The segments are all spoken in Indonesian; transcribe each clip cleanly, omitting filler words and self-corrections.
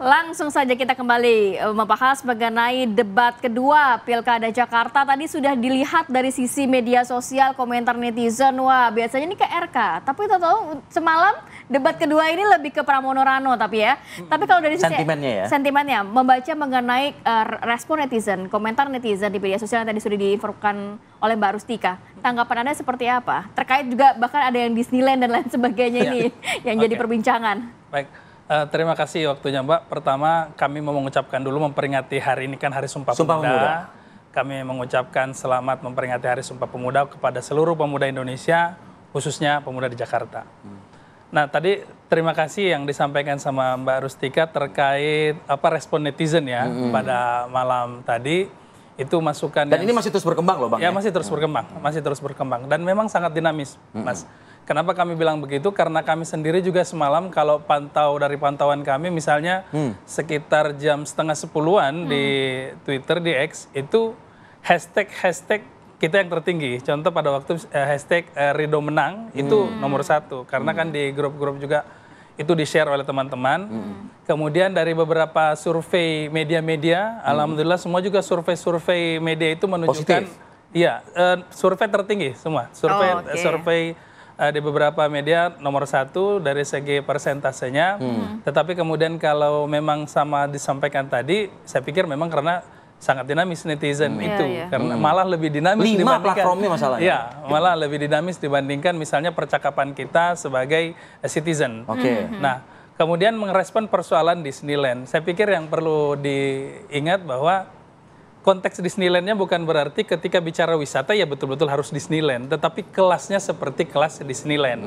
Langsung saja kita kembali membahas mengenai debat kedua Pilkada Jakarta. Tadi sudah dilihat dari sisi media sosial, komentar netizen, wah biasanya ini ke RK. Tapi tahu semalam debat kedua ini lebih ke Pramono Rano tapi ya. Tapi kalau dari sisi sentimennya, membaca mengenai respon netizen, komentar netizen di media sosial yang tadi sudah diinfokan oleh Mbak Rustika. Tanggapan Anda seperti apa? Terkait juga bahkan ada yang Disneyland dan lain sebagainya ini yang jadi perbincangan. Baik. Terima kasih waktunya Mbak. Pertama kami mau mengucapkan dulu memperingati hari ini kan Hari Sumpah Pemuda. Kami mengucapkan selamat memperingati Hari Sumpah Pemuda kepada seluruh pemuda Indonesia, khususnya pemuda di Jakarta. Nah tadi terima kasih yang disampaikan sama Mbak Rustika terkait respon netizen ya pada malam tadi. Itu masukan dan ini masih terus berkembang loh Bang? Ya masih terus berkembang, masih terus berkembang. Dan memang sangat dinamis Mas. Kenapa kami bilang begitu? Karena kami sendiri juga semalam kalau dari pantauan kami misalnya sekitar jam 9:30-an di Twitter, di X, itu hashtag kita yang tertinggi. Contoh pada waktu hashtag Ridho Menang itu nomor 1. Karena kan di grup-grup juga itu di-share oleh teman-teman. Kemudian dari beberapa survei media-media, alhamdulillah semua juga survei media itu menunjukkan, survei tertinggi semua. Survei di beberapa media nomor 1 dari segi persentasenya. Tetapi kemudian kalau memang sama disampaikan tadi, saya pikir memang karena sangat dinamis netizen itu. Karena malah lebih dinamis dibandingkan platformnya masalahnya. Ya, malah lebih dinamis dibandingkan misalnya percakapan kita sebagai citizen. Nah, kemudian merespon persoalan Disneyland. Saya pikir yang perlu diingat bahwa konteks Disneyland-nya bukan berarti ketika bicara wisata ya betul-betul harus Disneyland, tetapi kelasnya seperti kelas Disneyland.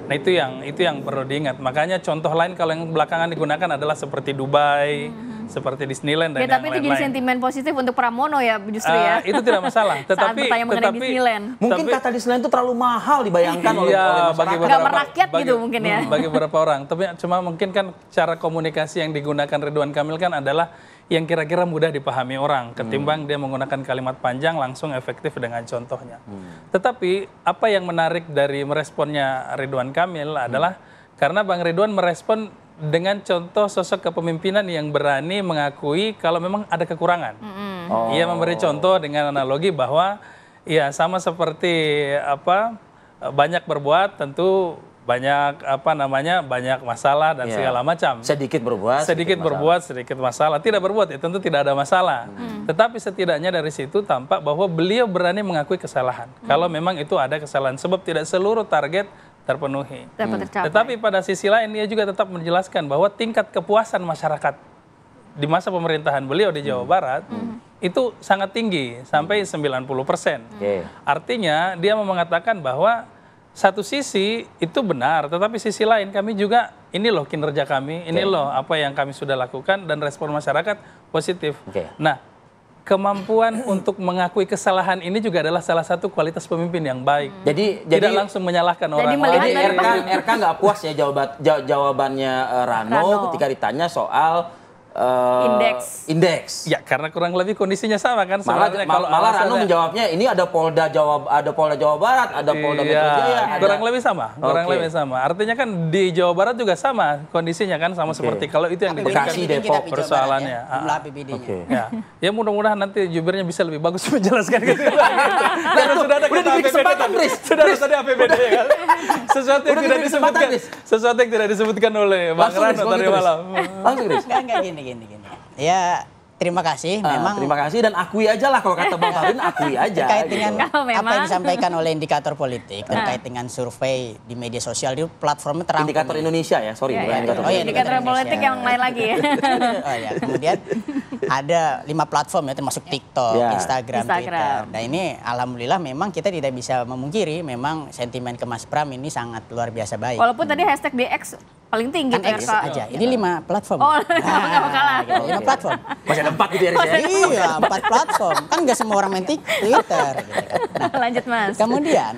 Nah itu yang perlu diingat. Makanya contoh lain kalau yang belakangan digunakan adalah seperti Dubai, seperti Disneyland dan yang tapi itu jadi sentimen positif untuk Pramono ya justru ya. Itu tidak masalah. Tetapi Disneyland. Mungkin kata Disneyland itu terlalu mahal dibayangkan oleh masyarakat. Nggak merakyat gitu mungkin ya. Bagi beberapa orang. Tapi cuma mungkin kan cara komunikasi yang digunakan Ridwan Kamil kan adalah yang kira-kira mudah dipahami orang ketimbang dia menggunakan kalimat panjang langsung efektif dengan contohnya. Tetapi apa yang menarik dari meresponnya Ridwan Kamil adalah karena Bang Ridwan merespon dengan contoh sosok kepemimpinan yang berani mengakui kalau memang ada kekurangan. Ia memberi contoh dengan analogi bahwa ya sama seperti banyak berbuat tentu banyak banyak masalah dan segala macam. Sedikit berbuat, sedikit masalah. Tidak berbuat ya tentu tidak ada masalah. Tetapi setidaknya dari situ tampak bahwa beliau berani mengakui kesalahan. Kalau memang itu ada kesalahan sebab tidak seluruh target terpenuhi. Tetapi pada sisi lain dia juga tetap menjelaskan bahwa tingkat kepuasan masyarakat di masa pemerintahan beliau di Jawa Barat itu sangat tinggi sampai 90%. Artinya dia mau mengatakan bahwa satu sisi itu benar, tetapi sisi lain kami juga ini loh kinerja kami, ini loh apa yang kami sudah lakukan dan respon masyarakat positif. Nah, kemampuan untuk mengakui kesalahan ini juga adalah salah satu kualitas pemimpin yang baik. Jadi tidak langsung menyalahkan orang lain. Jadi RK nggak puas ya jawabannya Rano ketika ditanya soal indeks. Ya karena kurang lebih kondisinya sama kan. Malah Rano menjawabnya ini ada Polda Jawa Barat, ada Polda Metro Jaya. Kurang lebih sama. Artinya kan di Jawa Barat juga sama kondisinya kan sama seperti kalau itu yang dijadikan Depok persoalannya. Ya mudah-mudahan nanti jubirnya bisa lebih bagus menjelaskan gitu. Karena sudah ada tadi APBD kan. Sesuatu yang tidak disebutkan oleh Bang Rano tadi malam. Langsung Chris. Gini. Ya, terima kasih. Memang terima kasih dan akui aja lah kalau kata Bang Tarin, akui aja. Terkait dengan apa yang disampaikan oleh indikator politik, terkait dengan survei di media sosial itu platformnya terangkum. Indikator Indonesia ya, sorry. Indikator politik yang lain lagi ya. Kemudian ada 5 platform ya termasuk TikTok, Instagram, Twitter. Nah ini alhamdulillah memang kita tidak bisa memungkiri memang sentimen ke Mas Pram ini sangat luar biasa baik. Walaupun tadi hashtag DX paling tinggi kan X aja. Ini 5 platform. Nggak kalah. 5 platform. Masih ada 4 gitu ya. Iya, 4 platform. Kan nggak semua orang main Twitter. Nah, lanjut Mas. Kemudian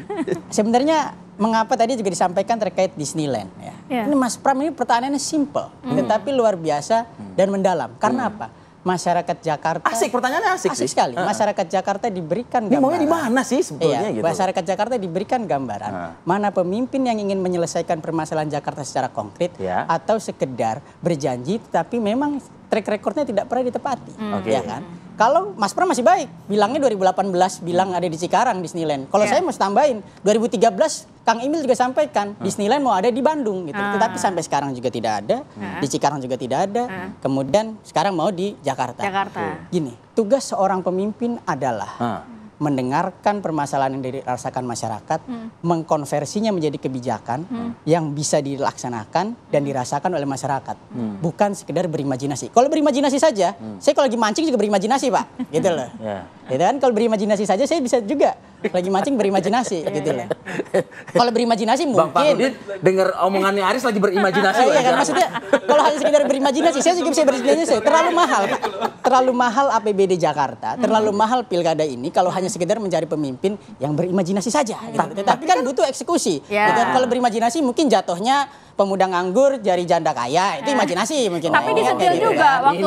sebenarnya mengapa tadi juga disampaikan terkait Disneyland ya. Ini Mas Pram ini pertanyaannya simple, tetapi luar biasa dan mendalam. Karena apa? masyarakat Jakarta. Asik, pertanyaannya asik sih. Sekali. Masyarakat Jakarta diberikan Ini gambaran. maunya di mana sih sebetulnya gitu? Masyarakat Jakarta diberikan gambaran mana pemimpin yang ingin menyelesaikan permasalahan Jakarta secara konkret atau sekedar berjanji tapi memang track recordnya tidak pernah ditepati. Ya kan? Kalau Mas Pram masih baik, bilangnya 2018 bilang ada di Cikarang Disneyland. Kalau saya mau tambahin, 2013 Kang Emil juga sampaikan Disneyland mau ada di Bandung gitu. Tetapi sampai sekarang juga tidak ada, di Cikarang juga tidak ada. Kemudian sekarang mau di Jakarta. Gini, tugas seorang pemimpin adalah mendengarkan permasalahan yang dirasakan masyarakat, mengkonversinya menjadi kebijakan yang bisa dilaksanakan dan dirasakan oleh masyarakat. Bukan sekedar berimajinasi. Kalau berimajinasi saja, saya kalau lagi mancing juga berimajinasi, Pak. Gitu loh. Gitu kan? Kalau berimajinasi saja saya bisa juga lagi mancing berimajinasi gitu loh. Kalau berimajinasi mungkin. Bang Farudin dengar omongannya Aris lagi berimajinasi. Iya kan, maksudnya kalau hanya sekedar berimajinasi, saya juga bisa berimajinasi. Terlalu mahal, Pak. Terlalu mahal APBD Jakarta, terlalu mahal pilkada ini kalau hanya sekedar mencari pemimpin yang berimajinasi saja. Gitu. Tapi kan butuh eksekusi. Gitu. Kalau berimajinasi mungkin jatuhnya pemuda nganggur, jari janda kaya, itu imajinasi mungkin. Tapi disentil juga waktu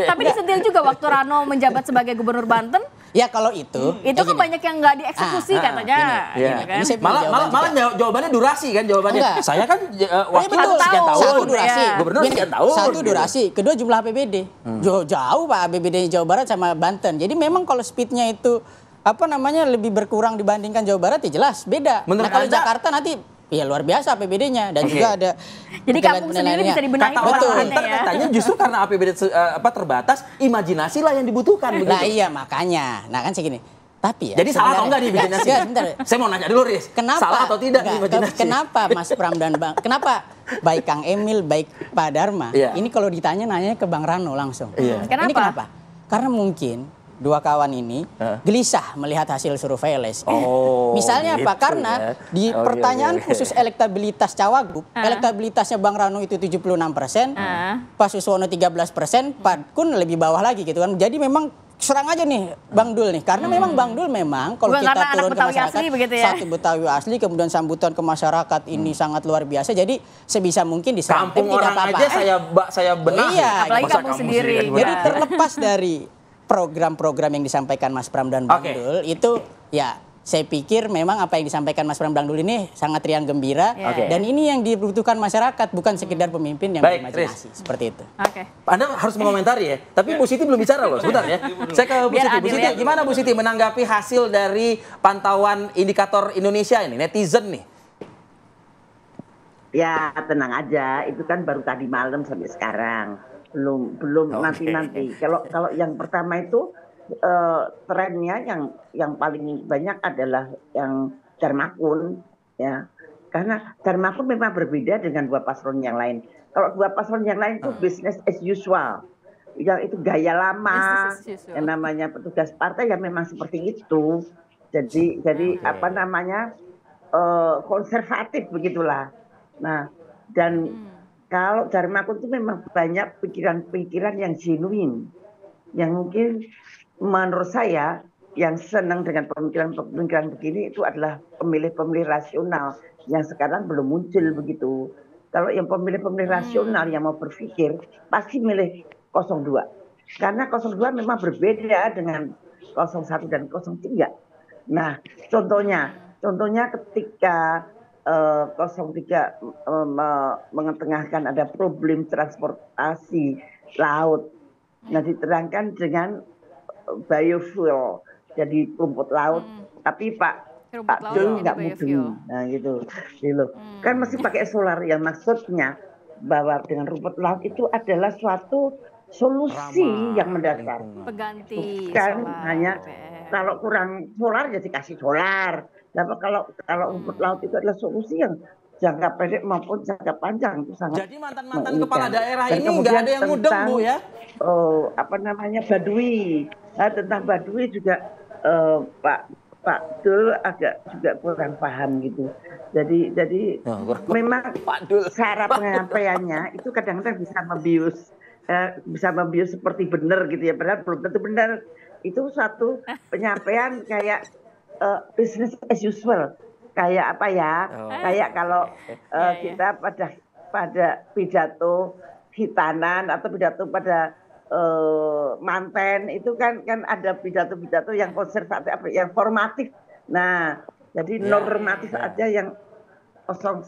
tapi disentil juga waktu Rano menjabat sebagai gubernur Banten. Ya kalau itu kan banyak yang nggak dieksekusi katanya. Kan? Malah jawabannya durasi kan jawabannya. Saya kan waktu sekian tahun. Satu durasi. Gubernur sekian tahun. Satu durasi. Kedua jumlah APBD. Jauh Pak APBD Jawa Barat sama Banten. Jadi memang kalau speednya itu lebih berkurang dibandingkan Jawa Barat ya jelas beda. Menurut kalau Jakarta nanti ya luar biasa APBD-nya dan juga ada. Jadi kampung sendiri bisa dibenahi katanya justru karena APBD terbatas, imajinasi lah yang dibutuhkan begitu. Nah iya makanya. Nah kan segini. Tapi ya. Jadi salah atau enggak di imajinasi? Saya mau nanya dulu, Riz. Kenapa? Salah atau tidak di imajinasi? Kenapa Mas Pram dan Bang? Kenapa baik Kang Emil, baik Pak Dharma? Ini kalau ditanya nanya ke Bang Rano langsung. Kenapa? Ini kenapa? Karena mungkin dua kawan ini gelisah melihat hasil survei LSI. Misalnya apa? Karena di pertanyaan khusus elektabilitas Cawagup, elektabilitasnya Bang Rano itu 76%, Pak Suswono 13%, Pak Kun lebih bawah lagi gitu kan. Jadi memang serang aja nih Bang Dul nih. Karena memang Bang Dul memang kalau kita turun ke masyarakat, satu Betawi asli, kemudian sambutan ke masyarakat ini sangat luar biasa. Jadi sebisa mungkin diserang. Kampung orang aja saya benahi. Iya, apalagi kampung sendiri. Jadi terlepas dari program-program yang disampaikan Mas Pram dan Bang Dul itu ya saya pikir memang apa yang disampaikan Mas Pram Bang Dul ini sangat riang gembira dan ini yang dibutuhkan masyarakat bukan sekedar pemimpin yang berimajinasi seperti itu. Anda harus mengomentari ya, tapi Bu Siti belum bicara loh, sebentar ya. Saya ke Bu Siti. Bu Siti, gimana Bu Siti menanggapi hasil dari pantauan indikator Indonesia ini, netizen nih? Ya tenang aja, itu kan baru tadi malam sampai sekarang. Belum nanti. Kalau yang pertama itu trennya yang paling banyak adalah yang Dharmakun ya. Karena Dharmakun memang berbeda dengan dua paslon yang lain. Kalau dua paslon yang lain itu business as usual. Yang itu gaya lama. Yang namanya petugas partai yang memang seperti itu. Jadi konservatif begitulah. Nah, dan kalau Dharmakun itu memang banyak pikiran-pikiran yang genuine. Yang mungkin menurut saya yang senang dengan pemikiran-pemikiran begini itu adalah pemilih-pemilih rasional yang sekarang belum muncul begitu. Kalau yang pemilih-pemilih rasional yang mau berpikir pasti milih 02. Karena 02 memang berbeda dengan 01 dan 03. Nah, contohnya ketika 03 mengetengahkan ada problem transportasi laut. Nah diterangkan dengan biofuel, jadi rumput laut. Tapi Pak Dul nggak mudeng. Nah gitu. Kan masih pakai solar yang maksudnya bahwa dengan rumput laut itu adalah suatu solusi yang mendasar. Pengganti kan solar, hanya kalau kurang solar ya dikasih solar. Tapi kalau rumput laut itu adalah solusi yang jangka pendek maupun jangka panjang itu sangat. Jadi mantan kepala daerah ini nggak ada yang mudeng Bu ya? Badui. Nah, tentang Badui juga Pak Dul agak juga kurang paham gitu. Jadi memang cara penyampaiannya itu kadang-kadang bisa membius seperti benar gitu ya. Padahal belum tentu benar. Itu satu penyampaian kayak business as usual, kayak apa ya? Kayak kalau kita pada pidato hitanan atau pidato pada manten itu kan ada pidato-pidato yang konservatif, yang formatif. Nah, jadi normatif aja yang 01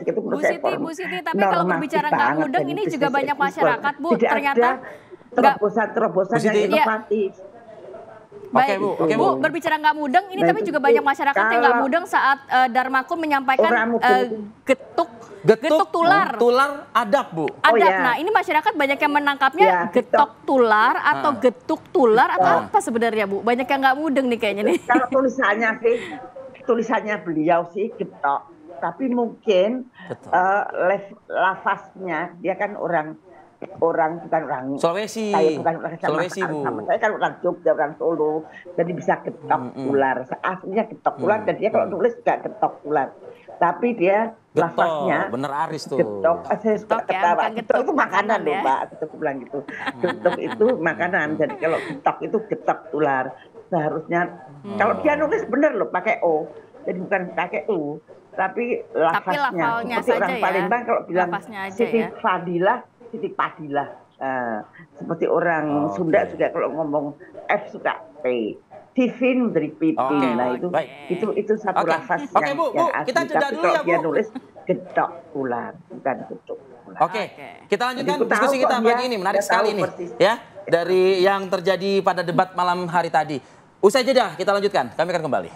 itu Bu Siti, tapi kalau berbicara nggak mudeng ini juga banyak masyarakat, Bu, tidak ternyata terobosan yang inovatif. Baik, Bu, berbicara nggak mudeng ini tapi juga banyak masyarakat yang nggak mudeng saat Darmakun menyampaikan getuk tular. Tular adab, Bu. Adab. Nah, ini masyarakat banyak yang menangkapnya getok tular atau getuk tular atau apa sebenarnya, Bu? Banyak yang nggak mudeng nih kayaknya nih. Kalau tulisannya beliau sih getok. Tapi mungkin lafaznya dia kan orang bukan orang Sulawesi. Saya bukan orang Sulawesi, Bu. Saya kan orang Jogja, orang Solo. Jadi bisa getok ular. Aslinya getok ular dan dia kalau nulis juga getok ular. Tapi dia lafaznya bener Aris tuh. Getok, saya suka ketawa. Getok itu makanan loh, Mbak. Getok bilang gitu. Getok itu makanan. Jadi kalau getok itu getok ular. Seharusnya kalau dia nulis bener loh pakai O. Jadi bukan pakai U. Tapi lafaznya seperti orang Palembang kalau bilang Siti Fadilah, Siti Padilah. Seperti orang Sunda juga kalau ngomong F suka P. Tivin dari Pipin. Nah itu satu lafaz yang asli. Kita jeda dulu ya, Bu. Dia nulis getok ular, bukan getuk ular. Oke, kita lanjutkan diskusi kita pagi ini. Menarik sekali ini, ya, dari yang terjadi pada debat malam hari tadi. Usai jeda, kita lanjutkan. Kami akan kembali.